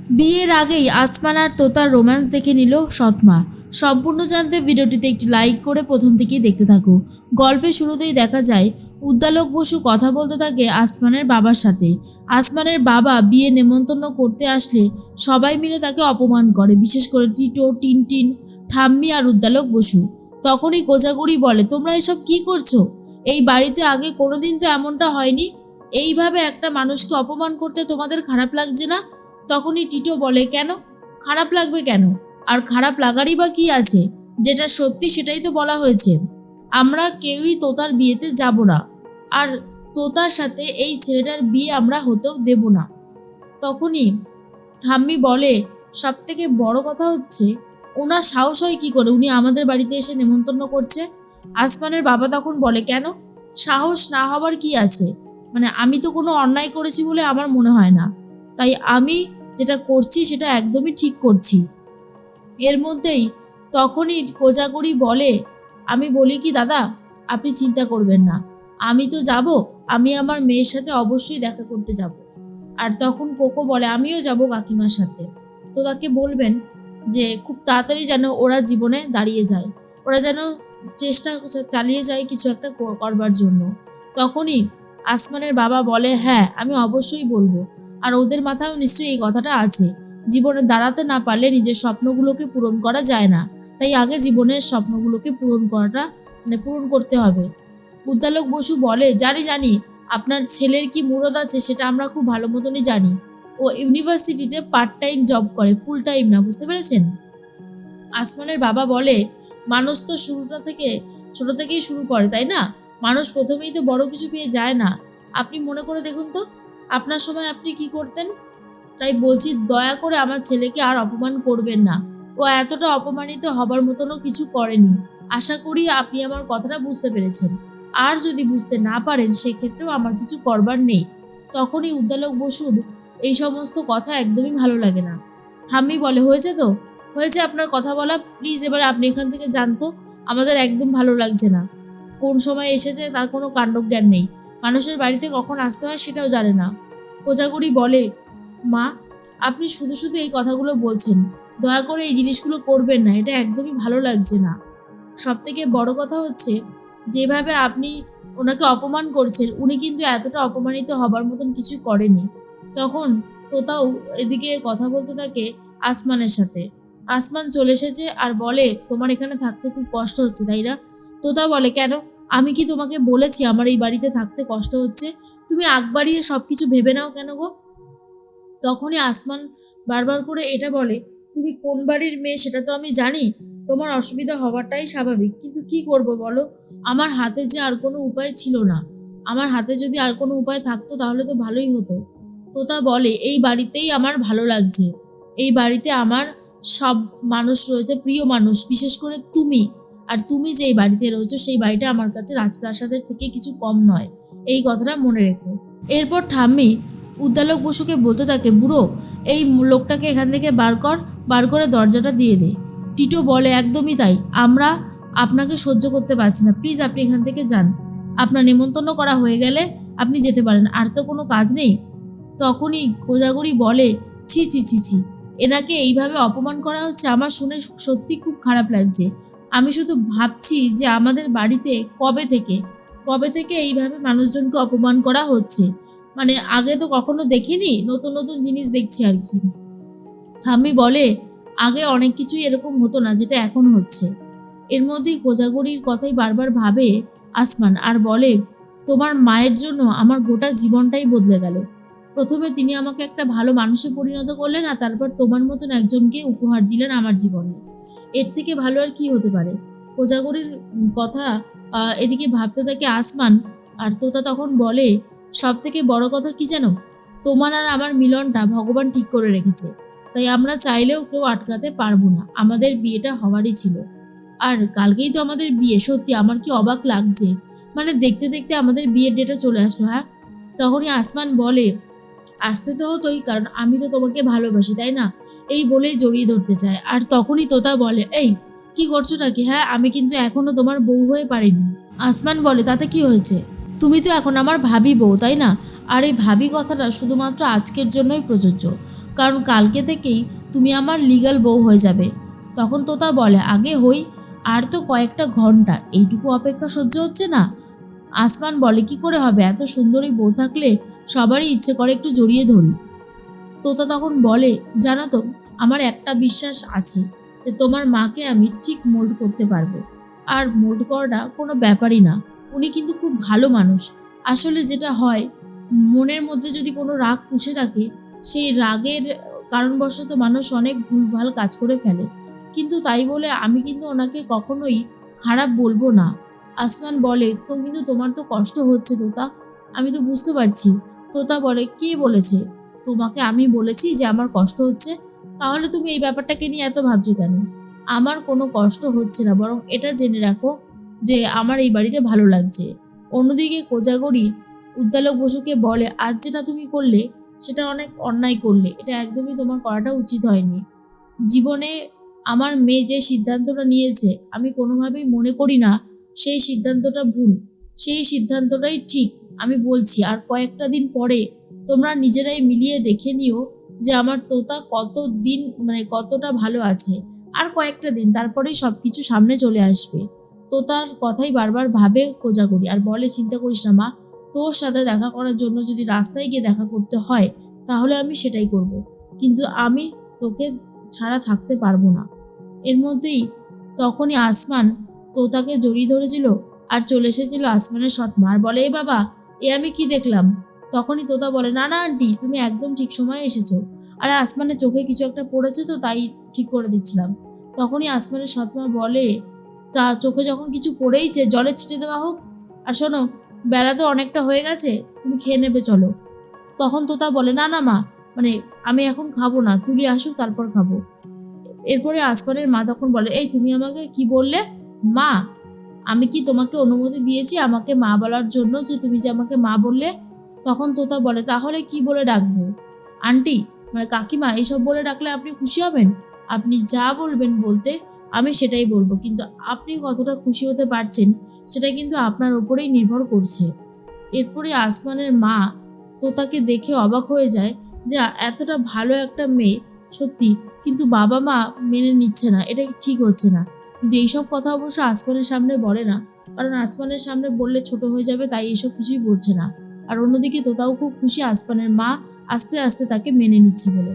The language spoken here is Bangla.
বিয়ের আগেই আসমান আর তোতার রোম্যান্স দেখে নিল সৎমা। সম্পূর্ণ জানতে ভিডিওটিতে একটি লাইক করে প্রথম থেকেই দেখতে থাকো। গল্পের শুরুতেই দেখা যায় উদ্দালক বসু কথা বলতে থাকে আসমানের বাবার সাথে। আসমানের বাবা বিয়ে নেমন্তন্ন করতে আসলে সবাই মিলে তাকে অপমান করে, বিশেষ করে টিটো, টিনটিন, ঠাম্মি আর উদ্দালক বসু। তখনই কোজাগুড়ি বলে, তোমরা এসব কি করছো? এই বাড়িতে আগে কোনোদিন তো এমনটা হয়নি। এইভাবে একটা মানুষকে অপমান করতে তোমাদের খারাপ লাগছে না? তখনই টিটো বলে, কেন খারাপ লাগবে কেন? আর খারাপ লাগারই বা কি আছে? যেটা সত্যি সেটাই তো বলা হয়েছে। আমরা কেউই তোতার বিয়েতে যাব না, আর তোতার সাথে এই ছেলেটার বিয়ে আমরা হতেও দেব না। তখনই ঠাম্মি বলে, সব থেকে বড় কথা হচ্ছে ওনার সাহস হয় কি করে, উনি আমাদের বাড়িতে এসে নেমন্তন্ন করছে? আসমানের বাবা তখন বলে, কেন সাহস না হবার কি আছে? মানে আমি তো কোনো অন্যায় করেছি বলে আমার মনে হয় না, তাই আমি যেটা করছি সেটা একদমই ঠিক করছি। এর মধ্যেই তখনই কোজাগরি বলে, আমি বলি কি দাদা, আপনি চিন্তা করবেন না, আমি তো যাব, আমি আমার মেয়ের সাথে অবশ্যই দেখা করতে যাব। আর তখন কোকো বলে, আমিও যাব কাকিমার সাথে। তো তাকে বলবেন যে খুব তাড়াতাড়ি যেন ওরা জীবনে দাঁড়িয়ে যায়, ওরা যেন চেষ্টা চালিয়ে যায় কিছু একটা করবার জন্য। তখনই আসমানের বাবা বলে, হ্যাঁ আমি অবশ্যই বলবো। আর ওদের মাথায়ও নিশ্চয়ই এই কথাটা আছে, জীবনে দাঁড়াতে না পারলে নিজের স্বপ্নগুলোকে পূরণ করা যায় না, তাই আগে জীবনের স্বপ্নগুলোকে পূরণ করতে হবে। উদ্দালক বসু বলে, জানি জানি আপনার ছেলের কি মুরদ আছে সেটা আমরা খুব ভালো মতনই জানি। ও ইউনিভার্সিটিতে পার্ট টাইম জব করে, ফুল টাইম না, বুঝতে পেরেছেন? আসমানের বাবা বলে, মানুষ তো ছোট থেকেই শুরু করে, তাই না? মানুষ প্রথমেই তো বড় কিছু পেয়ে যায় না। আপনি মনে করে দেখুন তো, আপনার সময় আপনি কি করতেন? তাই বলছি, দয়া করে আমার ছেলেকে আর অপমান করবেন না। ও এতটা অপমানিত হবার মতনও কিছু করেনি। আশা করি আপনি আমার কথাটা বুঝতে পেরেছেন। আর যদি বুঝতে না পারেন সেক্ষেত্রেও আমার কিছু করবার নেই। তখনই উদ্দালক বসুর এই সমস্ত কথা একদমই ভালো লাগে না। ঠাম্মি বলে, হয়েছে তো, হয়েছে আপনার কথা বলা, প্লিজ এবার আপনি এখান থেকে জানতো, আমাদের একদম ভালো লাগছে না। কোন সময় এসেছে তার কোনো কাণ্ডজ্ঞান নেই, মানুষের বাড়িতে কখন আসতে হয় সেটাও জানে না। কোজাগুড়ি বলে, মা আপনি শুধু শুধু এই কথাগুলো বলছেন, দয়া করে এই জিনিসগুলো করবেন না, এটা একদমই ভালো লাগছে না। সব থেকে বড় কথা হচ্ছে, যেভাবে আপনি ওনাকে অপমান করছেন, উনি কিন্তু এতটা অপমানিত হবার মতন কিছুই করেনি। তখন তোতাও এদিকে কথা বলতে থাকে আসমানের সাথে। আসমান চলে এসেছে আর বলে, তোমার এখানে থাকতে খুব কষ্ট হচ্ছে তাই না? তোতা বলে, কেন, আমি কি তোমাকে বলেছি আমার এই বাড়িতে থাকতে কষ্ট হচ্ছে? তুমি আগ বাড়িয়ে সব কিছু ভেবে নাও কেন গো? তখনই আসমান বারবার করে এটা বলে, তুমি কোন বাড়ির মেয়ে সেটা তো আমি জানি, তোমার অসুবিধা হওয়াটাই স্বাভাবিক, কিন্তু কি করব বলো, আমার হাতে যে আর কোনো উপায় ছিল না। আমার হাতে যদি আর কোনো উপায় থাকতো তাহলে তো ভালোই হতো। তোতা বলে, এই বাড়িতেই আমার ভালো লাগছে, এই বাড়িতে আমার সব মানুষ রয়েছে, প্রিয় মানুষ, বিশেষ করে তুমি। আর তুমি যেই বাড়িতে রয়েছো সেই বাড়িটা আমার কাছে রাজপ্রাসাদের থেকে কিছু কম নয়, এই কথাটা মনে রেখো। এরপর ঠাম্মি উদ্দালক বসুকে বলতে থাকে, বুড়ো এই লোকটাকে এখান থেকে বার করে দরজাটা দিয়ে দে। টিটো বলে, একদমই তাই, আমরা আপনাকে সহ্য করতে পারছি না, প্লিজ আপনি এখান থেকে যান, আপনার নেমন্তন্ন করা হয়ে গেলে আপনি যেতে পারেন, আর তো কোনো কাজ নেই। তখনই কোজাগরি বলে, ছি ছি ছি ছি, এনাকে এইভাবে অপমান করা হচ্ছে, আমার শুনে সত্যি খুব খারাপ লাগছে। আমি শুধু ভাবছি যে আমাদের বাড়িতে কবে থেকে এইভাবে মানুষজনকে অপমান করা হচ্ছে, মানে আগে তো কখনো দেখিনি, নতুন নতুন জিনিস দেখছি আর কি। ঠাম্মি বলে, আগে অনেক কিছুই এরকম হতো না যেটা এখন হচ্ছে। এর মধ্যেই কোজাগরির কথাই বারবার ভাবে আসমান আর বলে, তোমার মায়ের জন্য আমার গোটা জীবনটাই বদলে গেল। প্রথমে তিনি আমাকে একটা ভালো মানুষে পরিণত করলেন, আর তারপর তোমার মতন একজনকে উপহার দিলেন আমার জীবনে। এর থেকে ভালো আর কি হতে পারে? কোজাগরির কথা এদিকে ভাবতে থাকে আসমান। আর তোতা তখন বলে, সব থেকে বড় কথা কি জানো, তোমার আর আমার মিলনটা ভগবান ঠিক করে রেখেছে, তাই আমরা চাইলেও কেউ আটকাতে পারবো না, আমাদের বিয়েটা হওয়ারই ছিল। আর কালকেই তো আমাদের বিয়ে, সত্যি আমার কি অবাক লাগছে, মানে দেখতে দেখতে আমাদের বিয়ের ডেটে চলে আসলো। হ্যাঁ, তখনই আসমান বলে, আসতে তো হতোই, কারণ আমি তো তোমাকে ভালোবাসি তাই না, এই বলেই জড়িয়ে ধরতে চায়। আর তখনই তোতা বলে, এই কি করছোটা কি? হ্যাঁ, আমি কিন্তু এখনো তোমার বউ হয়ে পারিনি। আসমান বলে, তাতে কি হয়েছে, তুমি তো এখন আমার ভাবি বউ তাই না? আর এই ভাবি কথাটা শুধুমাত্র আজকের জন্যই প্রযোজ্য, কারণ কালকে থেকেই তুমি আমার লিগ্যাল বউ হয়ে যাবে। তখন তোতা বলে, আগে হই, আর তো কয়েকটা ঘন্টা, এইটুকু অপেক্ষা সহ্য হচ্ছে না। আসমান বলে, কি করে হবে, এত সুন্দরী বউ থাকলে সবারই ইচ্ছে করে একটু জড়িয়ে ধরি। তোতা তখন বলে, জানো তো, আমার একটা বিশ্বাস আছে যে তোমার মাকে আমি ঠিক মোল্ড করতে পারবো। আর মোল্ড করাটা কোনো ব্যাপারই না, উনি কিন্তু খুব ভালো মানুষ। আসলে যেটা হয়, মনের মধ্যে যদি কোনো রাগ পুষে থাকে, সেই রাগের কারণবশত মানুষ অনেক ভুলভাল কাজ করে ফেলে। কিন্তু তাই বলে আমি কিন্তু ওনাকে কখনোই খারাপ বলবো না। আসমান বলে, তো কিন্তু তোমার তো কষ্ট হচ্ছে তোতা, আমি তো বুঝতে পারছি। তোতা বলে, কে বলেছে তোমাকে আমি বলেছি যে আমার কষ্ট হচ্ছে? তাহলে তুমি এই ব্যাপারটাকে নিয়ে এত ভাবছো কেন? আমার কোনো কষ্ট হচ্ছে না, বরং এটা জেনে রাখো যে আমার এই বাড়িতে ভালো লাগছে। অন্যদিকে কোজাগরী উদ্দালক বসুকে বলে, আজ যেটা তুমি করলে সেটা অনেক অন্যায় করলে, এটা একদমই তোমার করাটা উচিত হয়নি। জীবনে আমার মেয়ে যে সিদ্ধান্তটা নিয়েছে, আমি কোনোভাবেই মনে করি না সেই সিদ্ধান্তটা ভুল, সেই সিদ্ধান্তটাই ঠিক। আমি বলছি, আর কয়েকটা দিন পরে তোমরা নিজেরাই মিলিয়ে দেখে নিও যে আমার তোতা কত দিন কতটা ভালো আছে। আর কয়েকটা দিন, তারপরেই সব কিছু সামনে চলে আসবে। তোতার কথাই বারবার ভাবে কোজাগরী, আর বলে, চিন্তা করিস না মা, তোর সাথে দেখা করার জন্য যদি রাস্তায় গিয়ে দেখা করতে হয় তাহলে আমি সেটাই করব, কিন্তু আমি তোকে ছাড়া থাকতে পারবো না। এর মধ্যেই তখনই আসমান তোতাকে জড়িয়ে ধরেছিল আর চলে এসেছিল আসমানের সৎমা, আর বলে, এ বাবা, এ আমি কি দেখলাম? তখনই তোতা বলে, না না আন্টি, তুমি একদম ঠিক সময়ে এসেছো, আরে আসমানের চোখে কিছু একটা পড়েছে তো তাই ঠিক করে দিচ্ছিলাম। তখনই আসমানের সৎমা বলে, তা চোখে যখন কিছু পড়েইছে জলে ছিটে দেওয়া হোক। আর শোনো, বেলা তো অনেকটা হয়ে গেছে, তুমি খেয়ে নেবে, চলো। তখন তোতা বলে, না না মা, আমি এখন খাবো না, তুলি আসুক তারপর খাবো। এরপরে আসমানের মা তখন বলে, এই তুমি আমাকে কি বললে? মা? আমি কি তোমাকে অনুমতি দিয়েছি আমাকে মা বলার জন্য, যে তুমি যে আমাকে মা বললে? তখন তোতা বলে, তাহলে কি বলে ডাকবো? আন্টি, কাকিমা, এইসব বলে ডাকলে আপনি খুশি হবেন? আপনি যা বলবেন বলতে আমি সেটাই বলবো, কিন্তু আপনি কতটা খুশি হতে পারছেন সেটা কিন্তু আপনার উপরেই নির্ভর করছে। এরপরে আসমানের মা তোতাকে দেখে অবাক হয়ে যায় যে এতটা ভালো একটা মেয়ে, সত্যি, কিন্তু বাবা মা মেনে নিচ্ছে না, এটা ঠিক হচ্ছে না। কিন্তু এইসব কথা অবশ্য আসমানের সামনে বলে না, কারণ আসমানের সামনে বললে ছোট হয়ে যাবে, তাই এইসব কিছুই বলছে না। আর অন্যদিকে তোতাও খুব খুশি আসমানের মা আস্তে আস্তে তাকে মেনে নিচ্ছে বলে।